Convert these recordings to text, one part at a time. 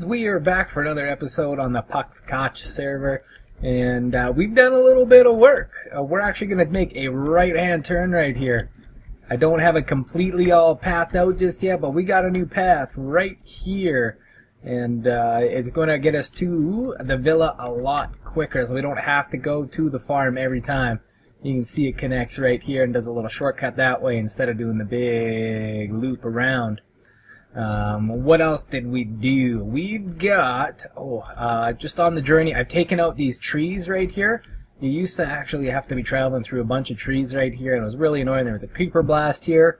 guys, we are back for another episode on the Puck's Koch server, and we've done a little bit of work. We're actually going to make a right-hand turn right here. I don't have it completely all pathed out just yet, but we got a new path right here, and it's going to get us to the villa a lot quicker, so we don't have to go to the farm every time. You can see it connects right here and does a little shortcut that way instead of doing the big loop around. What else did we do? We've got, just on the journey, I've taken out these trees right here. You used to actually have to be traveling through a bunch of trees right here, and it was really annoying. There was a creeper blast here.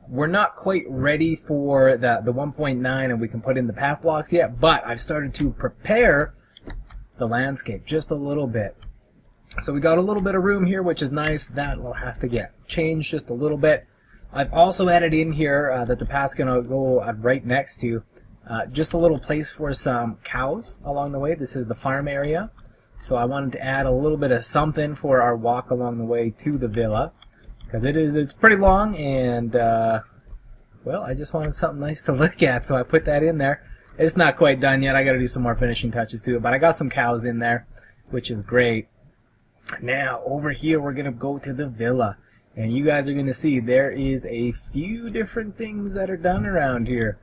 We're not quite ready for the 1.9 and we can put in the path blocks yet, but I've started to prepare the landscape just a little bit. So we got a little bit of room here, which is nice. That will have to get changed just a little bit. I've also added in here that the path's going to go right next to just a little place for some cows along the way. This is the farm area. So I wanted to add a little bit of something for our walk along the way to the villa. Because it's pretty long and, well, I just wanted something nice to look at. So I put that in there. It's not quite done yet. I got to do some more finishing touches to it. But I got some cows in there, which is great. Now, over here, we're going to go to the villa. And you guys are going to see there is a few different things that are done around here.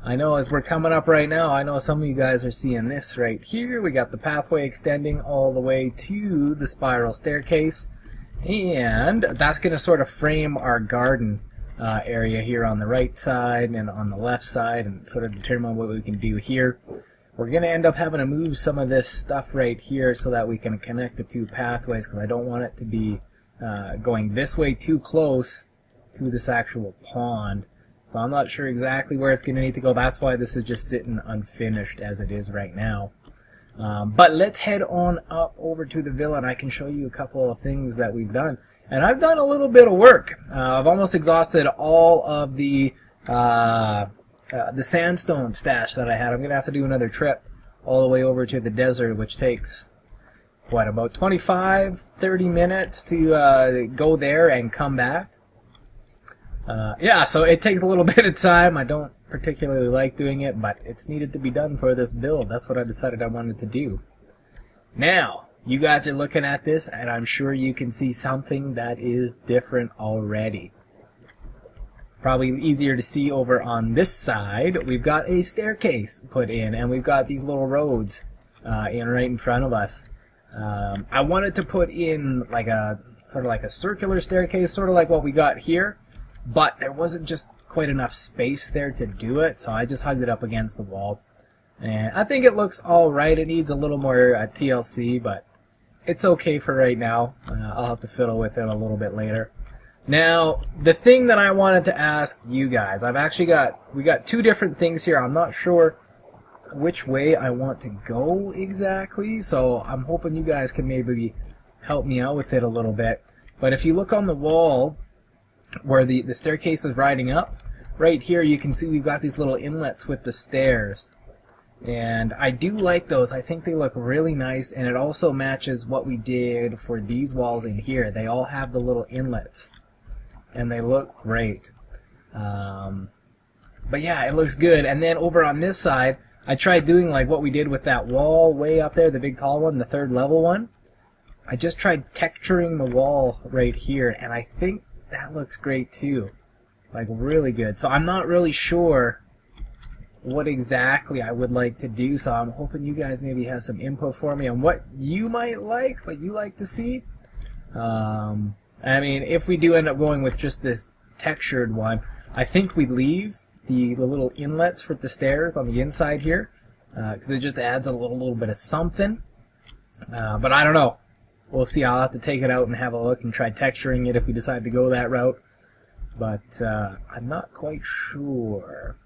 I know as we're coming up right now, I know some of you guys are seeing this right here. We got the pathway extending all the way to the spiral staircase. And that's going to sort of frame our garden area here on the right side and on the left side and sort of determine what we can do here. We're going to end up having to move some of this stuff right here so that we can connect the two pathways, because I don't want it to be going this way too close to this actual pond. So I'm not sure exactly where it's going to need to go. That's why this is just sitting unfinished as it is right now. But let's head on up over to the villa and I can show you a couple of things that we've done. And I've done a little bit of work. I've almost exhausted all of the sandstone stash that I had. I'm going to have to do another trip all the way over to the desert, which takes what, about 25-30 minutes to go there and come back. Yeah, so it takes a little bit of time. I don't particularly like doing it, but it's needed to be done for this build. That's what I decided I wanted to do. Now, you guys are looking at this, and I'm sure you can see something that is different already. Probably easier to see over on this side. We've got a staircase put in, and we've got these little roads right in front of us. I wanted to put in like a sort of like a circular staircase, sort of like what we got here, but there wasn't just quite enough space there to do it, so I just hugged it up against the wall. And I think it looks alright. It needs a little more TLC, but it's okay for right now. I'll have to fiddle with it a little bit later. Now, the thing that I wanted to ask you guys, we got two different things here. I'm not sure which way I want to go exactly, so I'm hoping you guys can maybe help me out with it a little bit. But if you look on the wall where the staircase is riding up, right here you can see we've got these little inlets with the stairs, and I do like those. I think they look really nice, and it also matches what we did for these walls in here. They all have the little inlets and they look great. But yeah, it looks good. And then over on this side, I tried doing like what we did with that wall way up there, the big tall one, the third level one. I just tried texturing the wall right here, and I think that looks great too. Like really good. So I'm not really sure what exactly I would like to do, so I'm hoping you guys maybe have some input for me on what you might like, what you like to see. I mean, if we do end up going with just this textured one, I think we'd leave the little inlets for the stairs on the inside here, because it just adds a little bit of something. But I don't know. We'll see. I'll have to take it out and have a look and try texturing it if we decide to go that route. But I'm not quite sure.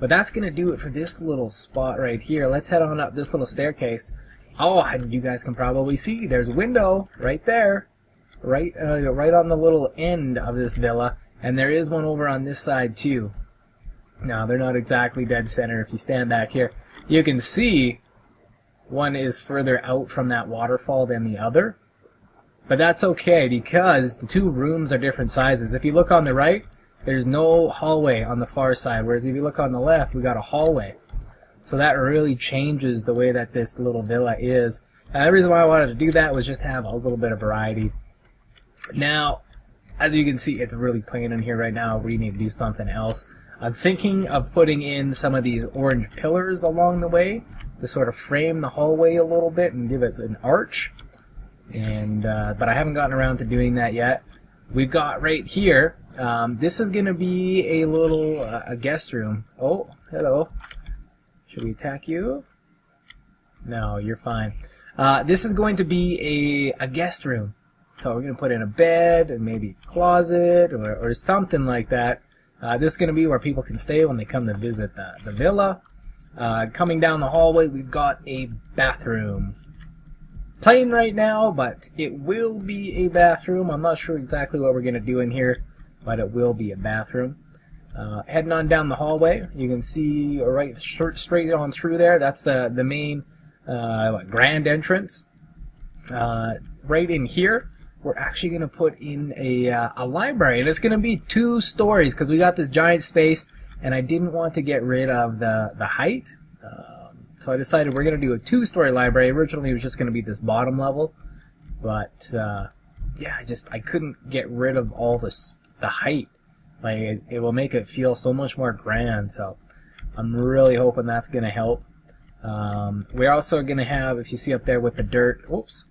But that's going to do it for this little spot right here. Let's head on up this little staircase. Oh, and you guys can probably see there's a window right there. Right on the little end of this villa. And there is one over on this side too. Now, they're not exactly dead center. If you stand back here, you can see one is further out from that waterfall than the other. But that's okay, because the two rooms are different sizes. If you look on the right, there's no hallway on the far side, whereas if you look on the left, we got a hallway. So that really changes the way that this little villa is. And the reason why I wanted to do that was just to have a little bit of variety. Now, as you can see, it's really plain in here right now. We need to do something else. I'm thinking of putting in some of these orange pillars along the way to sort of frame the hallway a little bit and give it an arch. And but I haven't gotten around to doing that yet. We've got right here, this is going to be a little a guest room. Oh, hello. Should we attack you? No, you're fine. This is going to be a guest room. So we're going to put in a bed and maybe a closet or something like that. This is going to be where people can stay when they come to visit the villa. Coming down the hallway, we've got a bathroom. Plain right now, but it will be a bathroom. I'm not sure exactly what we're going to do in here, but it will be a bathroom. Heading on down the hallway, you can see right straight on through there. That's the main grand entrance. Right in here, we're actually going to put in a library, and it's going to be 2 stories because we got this giant space, and I didn't want to get rid of the height. So I decided we're going to do a 2-story library. Originally, it was just going to be this bottom level, but yeah, I couldn't get rid of all the height. Like it will make it feel so much more grand. So I'm really hoping that's going to help. We're also going to have, if you see up there with the dirt, whoops,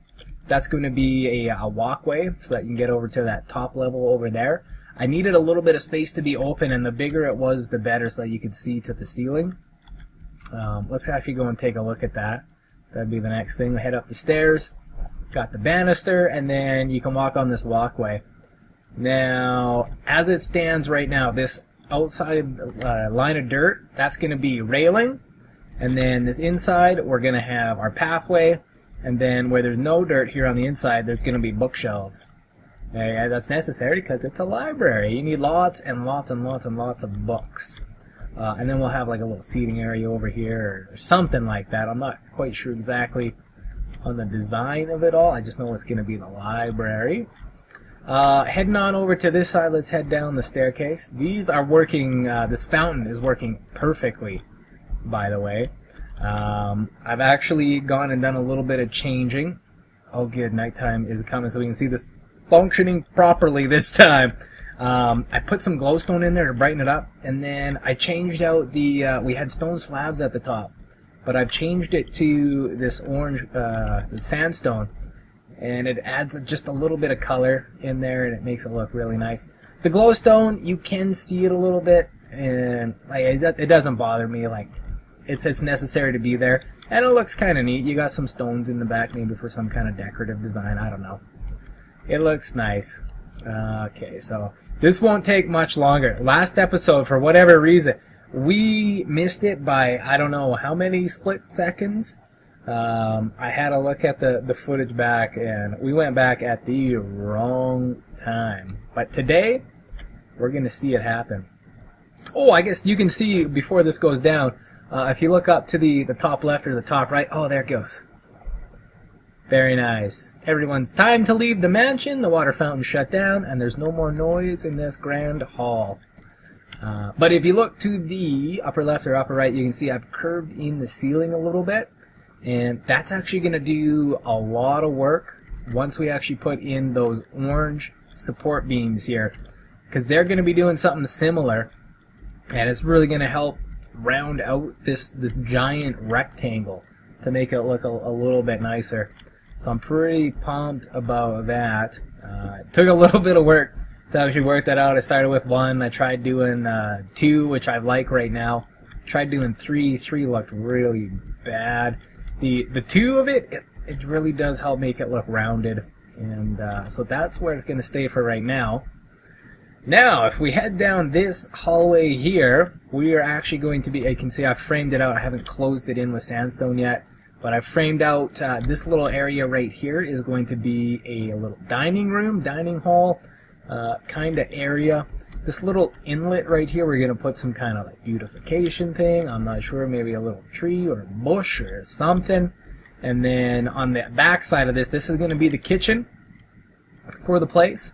that's going to be a walkway so that you can get over to that top level over there. I needed a little bit of space to be open, and the bigger it was, the better, so that you could see to the ceiling. Let's actually go and take a look at that. That'd be the next thing. We head up the stairs, got the banister, and then you can walk on this walkway. Now, as it stands right now, this outside line of dirt, that's going to be railing, and then this inside, we're going to have our pathway, and then where there's no dirt here on the inside, there's going to be bookshelves. And that's necessary because it's a library. You need lots and lots and lots and lots of books. And then we'll have like a little seating area over here or something like that. I'm not quite sure exactly on the design of it all. I just know it's going to be the library. Heading on over to this side, let's head down the staircase. These are working, this fountain is working perfectly, by the way. I've actually gone and done a little bit of changing. Oh good, nighttime is coming so we can see this functioning properly this time. I put some glowstone in there to brighten it up, and then I changed out the, we had stone slabs at the top, but I've changed it to this orange, the sandstone, and it adds just a little bit of color in there, and it makes it look really nice. The glowstone, you can see it a little bit, and like, it doesn't bother me. Like, it's necessary to be there, and it looks kind of neat. You got some stones in the back, maybe for some kind of decorative design. I don't know. It looks nice. Okay, so this won't take much longer. Last episode, for whatever reason, we missed it by I don't know how many split seconds. I had a look at the footage back, and we went back at the wrong time. But today, we're going to see it happen. Oh, I guess you can see before this goes down, if you look up to the top left or the top right, oh, there it goes. Very nice. Everyone's time to leave the mansion. The water fountain shut down, and there's no more noise in this grand hall. But if you look to the upper left or upper right, you can see I've curved in the ceiling a little bit. And that's actually going to do a lot of work once we actually put in those orange support beams here. Because they're going to be doing something similar. And it's really going to help round out this giant rectangle to make it look a little bit nicer. So I'm pretty pumped about that. It took a little bit of work to actually work that out. I started with 1. I tried doing 2, which I like right now. Tried doing 3. 3 looked really bad. The 2 of it really does help make it look rounded. And so that's where it's going to stay for right now. Now, if we head down this hallway here, we are actually going to be, you can see I've framed it out. I haven't closed it in with sandstone yet. But I've framed out this little area right here is going to be a little dining room, dining hall kind of area. This little inlet right here, we're going to put some kind of like beautification thing. I'm not sure, maybe a little tree or a bush or something. And then on the back side of this is going to be the kitchen for the place.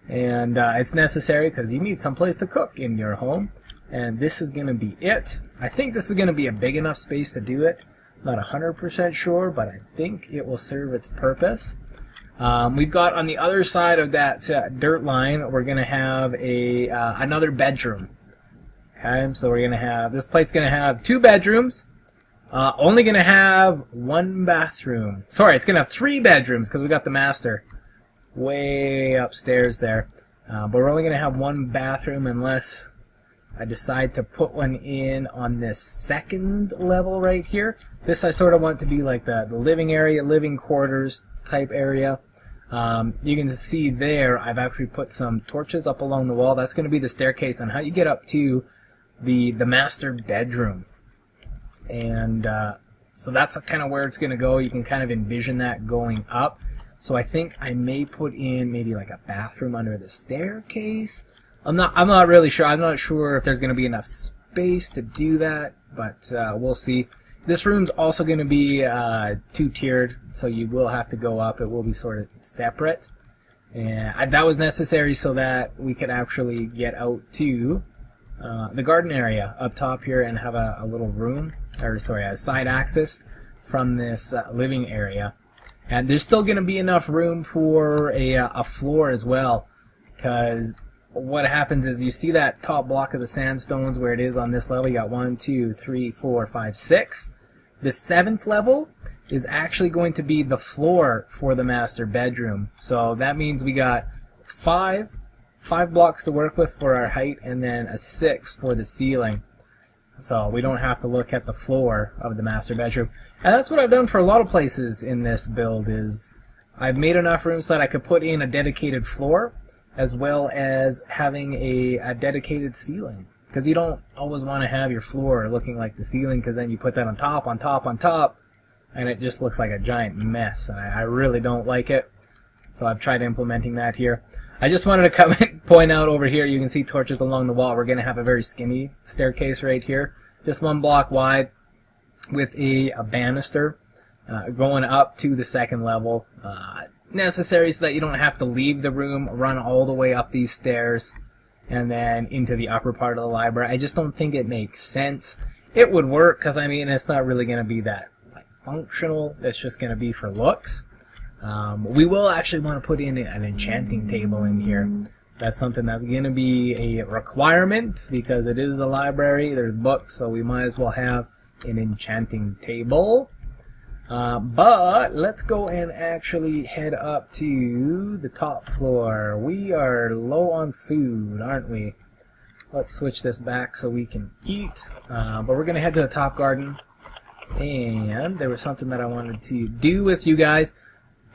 And it's necessary because you need some place to cook in your home. and this is going to be it. I think this is going to be a big enough space to do it. Not 100% sure, but I think it will serve its purpose. We've got on the other side of that dirt line, we're going to have another bedroom. Okay, so we're going to have, this plate's going to have 2 bedrooms. Only going to have 1 bathroom. Sorry, it's going to have 3 bedrooms because we got the master way upstairs there. But we're only going to have 1 bathroom unless I decide to put one in on this second level right here. This I sort of want to be like the living area, living quarters type area. You can see there I've actually put some torches up along the wall. That's going to be the staircase and how you get up to the master bedroom. And so that's kind of where it's going to go. You can kind of envision that going up. So I think I may put in maybe like a bathroom under the staircase. I'm not really sure. I'm not sure if there's going to be enough space to do that, but we'll see. This room's also going to be 2-tiered, so you will have to go up. It will be sort of separate. And that was necessary so that we could actually get out to the garden area up top here and have a little room, or sorry, a side access from this living area. And there's still going to be enough room for a floor as well, because what happens is you see that top block of the sandstones where it is on this level. You got 1, 2, 3, 4, 5, 6. The 7th level is actually going to be the floor for the master bedroom. So that means we got 5 blocks to work with for our height, and then a 6 for the ceiling. So we don't have to look at the floor of the master bedroom. And that's what I've done for a lot of places in this build, is I've made enough room so that I could put in a dedicated floor as well as having a dedicated ceiling. Because you don't always want to have your floor looking like the ceiling, because then you put that on top, on top, on top, and it just looks like a giant mess. And I really don't like it. So I've tried implementing that here. I just wanted to point out over here, you can see torches along the wall. We're going to have a very skinny staircase right here, just 1 block wide with a banister going up to the 2nd level. Necessary so that you don't have to leave the room, run all the way up these stairs, and then into the upper part of the library. I just don't think it makes sense. It would work, because I mean, it's not really going to be that functional. It's just going to be for looks. We will actually want to put in an enchanting table in here. That's something that's going to be a requirement because it is a library. There's books, so we might as well have an enchanting table. But let's go and actually head up to the top floor. We are low on food, aren't we? Let's switch this back so we can eat. But we're going to head to the top garden. And there was something that I wanted to do with you guys.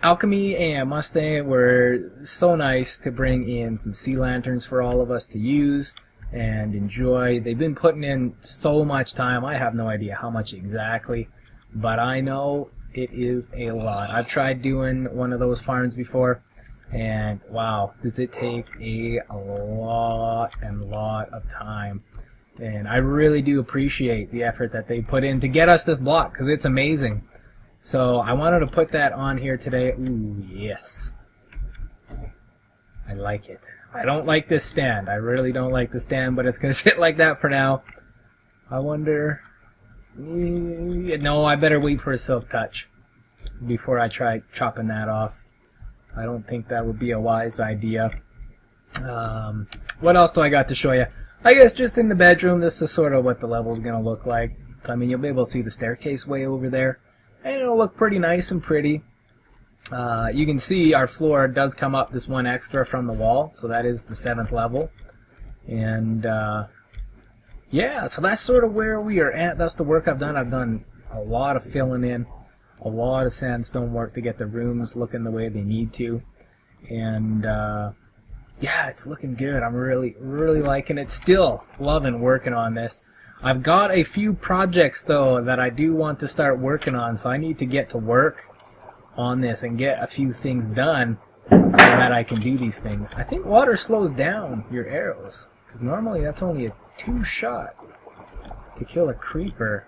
Alchemy and Mustang were so nice to bring in some sea lanterns for all of us to use and enjoy. They've been putting in so much time. I have no idea how much exactly, but I know it is a lot. I've tried doing one of those farms before, and wow, does it take a lot of time. And I really do appreciate the effort that they put in to get us this block, because it's amazing. So I wanted to put that on here today. Ooh, yes. I like it. I don't like this stand. I really don't like the stand, but it's going to sit like that for now. I wonder... No, I better wait for a silk touch before I try chopping that off. I don't think that would be a wise idea. What else do I got to show you? I guess just in the bedroom, this is sort of what the level's going to look like. I mean, you'll be able to see the staircase way over there. And it'll look pretty nice and pretty. You can see our floor does come up this 1 extra from the wall, so that is the 7th level. And yeah, so that's sort of where we are at. That's the work I've done. I've done a lot of filling in, a lot of sandstone work to get the rooms looking the way they need to. And yeah, it's looking good. I'm really liking it. Still loving working on this. I've got a few projects, though, that I do want to start working on, so I need to get to work on this and get a few things done so that I can do these things. I think water slows down your arrows, because normally that's only a 2-shot to kill a creeper.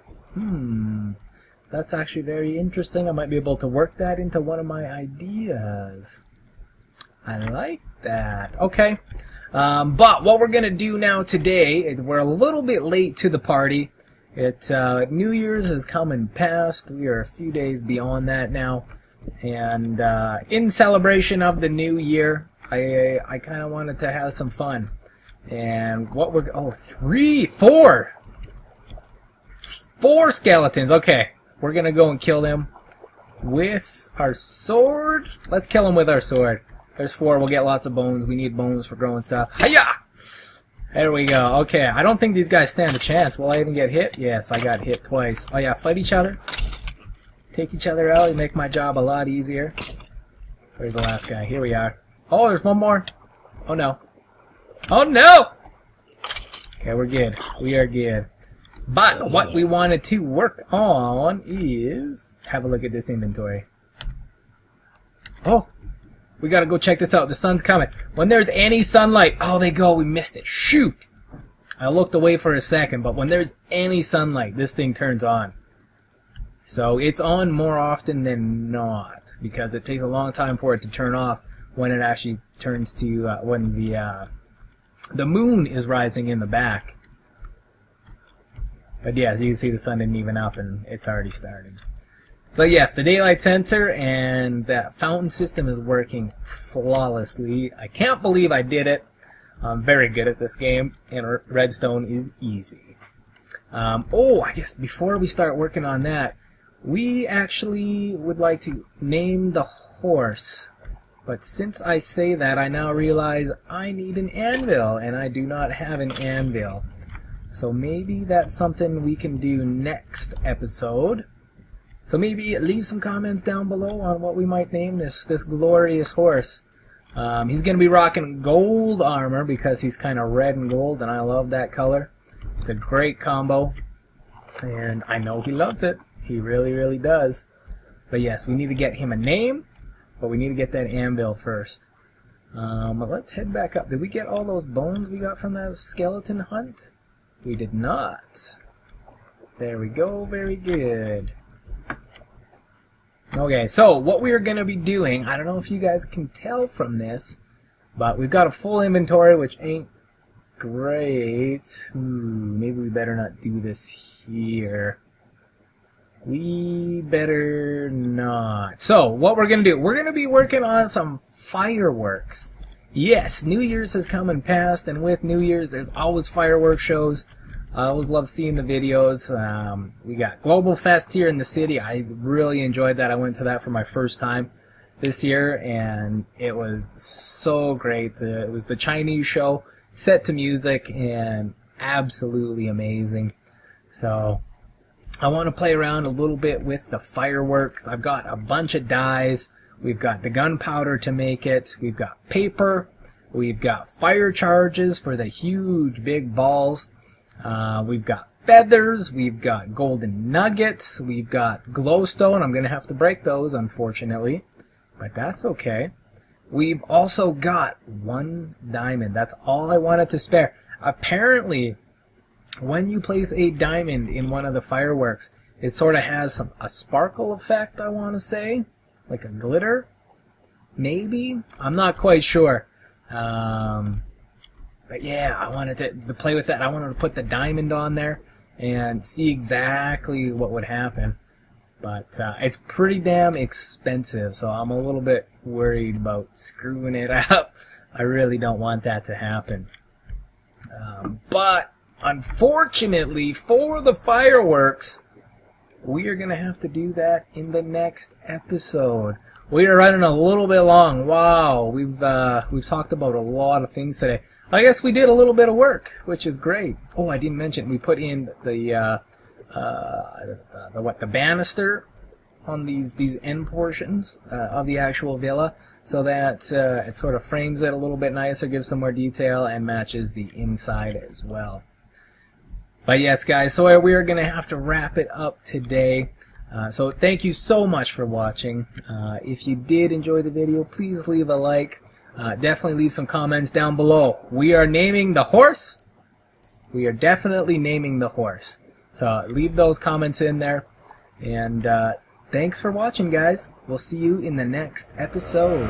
That's actually very interesting. I might be able to work that into one of my ideas. I like that. Okay. But what we're going to do now today is we're a little bit late to the party. New Year's is coming past. We are a few days beyond that now. And in celebration of the new year, I kind of wanted to have some fun. And what we're... Oh, 4 skeletons. Okay. We're going to go and kill them with our sword. Let's kill them with our sword. There's 4. We'll get lots of bones. We need bones for growing stuff. Hiya! There we go. Okay, I don't think these guys stand a chance. Will I even get hit? Yes, I got hit twice. Oh yeah, fight each other. Take each other out and make my job a lot easier. Where's the last guy? Here we are. Oh, there's one more. Oh no. Oh no! Okay, we're good. We are good. But what we wanted to work on is... Have a look at this inventory. Oh! We gotta go check this out. The sun's coming. When there's any sunlight... Oh, they go. We missed it. Shoot! I looked away for a second, but when there's any sunlight, this thing turns on. So it's on more often than not, because it takes a long time for it to turn off when it actually turns to... when the moon is rising in the back. But yeah, as you can see, the sun didn't even up, and it's already started. So yes, the daylight sensor and that fountain system is working flawlessly. I can't believe I did it. I'm very good at this game, and redstone is easy. Oh, I guess before we start working on that, we actually would like to name the horse. But since I say that, I now realize I need an anvil, and I do not have an anvil. So maybe that's something we can do next episode. So maybe leave some comments down below on what we might name this glorious horse. He's going to be rocking gold armor because he's kind of red and gold, and I love that color. It's a great combo, and I know he loves it. He really, really does. But yes, we need to get him a name, but we need to get that anvil first. Let's head back up. Did we get all those bones we got from that skeleton hunt? We did not. There we go. Very good. Okay, so what we're going to be doing, I don't know if you guys can tell from this, but we've got a full inventory, which ain't great. Maybe we better not do this here. We better not. So, what we're going to do, we're going to be working on some fireworks. Yes, New Year's has come and passed, and with New Year's, there's always fireworks shows. I always love seeing the videos. We got Global Fest here in the city. I really enjoyed that. I went to that for my first time this year, and it was so great. It was the Chinese show set to music and absolutely amazing. So I want to play around a little bit with the fireworks. I've got a bunch of dyes. We've got the gunpowder to make it. We've got paper. We've got fire charges for the huge big balls. We've got feathers, we've got golden nuggets, we've got glowstone. I'm going to have to break those, unfortunately, but that's okay. We've also got 1 diamond. That's all I wanted to spare. Apparently, when you place a diamond in one of the fireworks, it sort of has a sparkle effect, I want to say, like a glitter, maybe? I'm not quite sure. But yeah, I wanted to play with that. I wanted to put the diamond on there and see exactly what would happen. But it's pretty damn expensive, so I'm a little bit worried about screwing it up. I really don't want that to happen. But unfortunately, for the fireworks, we are going to have to do that in the next episode. We are running a little bit long. Wow, we've talked about a lot of things today. I guess we did a little bit of work, which is great. Oh, I didn't mention we put in the banister on these end portions of the actual villa, so that it sort of frames it a little bit nicer, gives some more detail, and matches the inside as well. But yes, guys, so we are going to have to wrap it up today. So thank you so much for watching. If you did enjoy the video, please leave a like. Definitely leave some comments down below. We are naming the horse. We are definitely naming the horse. So leave those comments in there. And thanks for watching, guys. We'll see you in the next episode.